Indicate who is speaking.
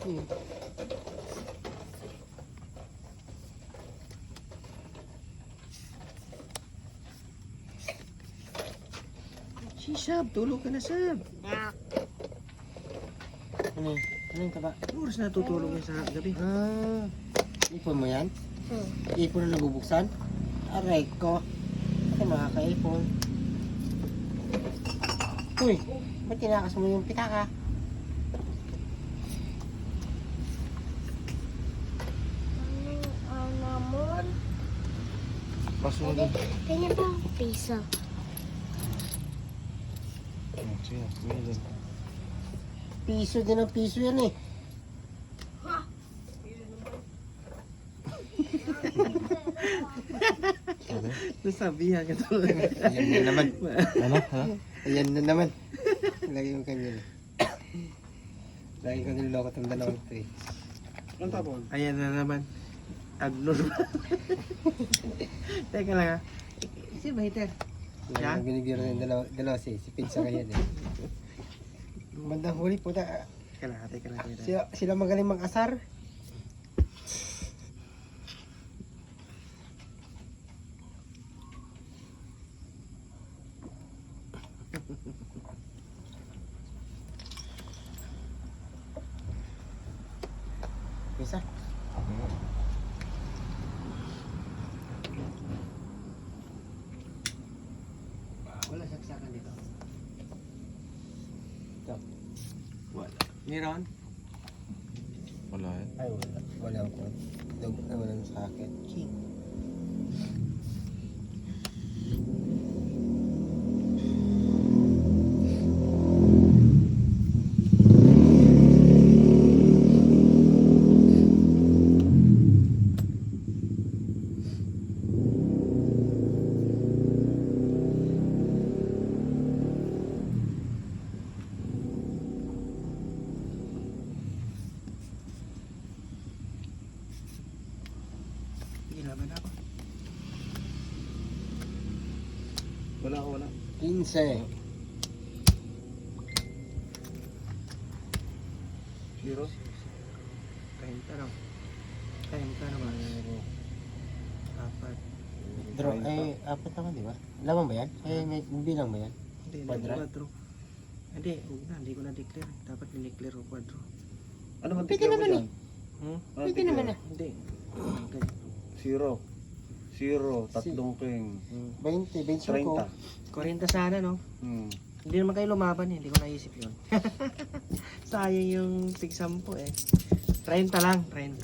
Speaker 1: Si Sab, tulog ka na, Sab.
Speaker 2: Ano yun? Ano yung taba?
Speaker 1: Oras na tutulog yan sa gabi.
Speaker 2: Ipon mo yan? Ipon na nabubuksan? Aray ko. Kasi makaka-ipon. Uy, ba't tinakas mo yung pitaka?
Speaker 3: Namon.
Speaker 2: Masunod.
Speaker 3: Kanya ba ang piso?
Speaker 1: Sige, sige.
Speaker 2: Piso din ang piso yan eh.
Speaker 1: Nasabihan ka to.
Speaker 2: Ayan na naman.
Speaker 1: Ano? Ano?
Speaker 2: Ayan na naman. Lagi mo kanila. Lagi ko niloloko itong dalawang ito eh.
Speaker 1: Ang tapon? Ayan na naman. Abnormal. Teka lang ha. Si Baiter.
Speaker 2: Lagi
Speaker 1: Siya?
Speaker 2: mo binibiro ng dalawa si Pizza kaya din. Bandang huli po na.
Speaker 1: Teka lang, teka lang. Teka lang.
Speaker 2: Sila magaling mag-asar. Isa. Wala saksakan dito. Ito.
Speaker 1: Wala. Meron?
Speaker 4: Wala eh.
Speaker 2: Ay, wala. Wala ko. Wala sa akin.
Speaker 1: King. Laban ako. Wala.
Speaker 2: 15.
Speaker 1: Zero? 30 lang. 30 naman. Apat.
Speaker 2: Draw. Ay, apat naman, di ba? Laman ba yan? Ay, may bilang ba yan?
Speaker 1: Hindi,
Speaker 2: Quadra?
Speaker 1: quadro. Hindi, huwag na. Hindi ko na-declare. Dapat ni-declare ko quadro.
Speaker 4: Ano man
Speaker 2: Pwede naman eh.
Speaker 1: Hmm?
Speaker 2: Pwede naman ah.
Speaker 1: Hindi.
Speaker 4: Zero, tatlong king.
Speaker 2: 20, 25.
Speaker 1: 40 sana, no? Hindi naman kayo lumaban eh. Hindi ko naisip yun. Sayang yung 6-10 eh. 30 lang, 30.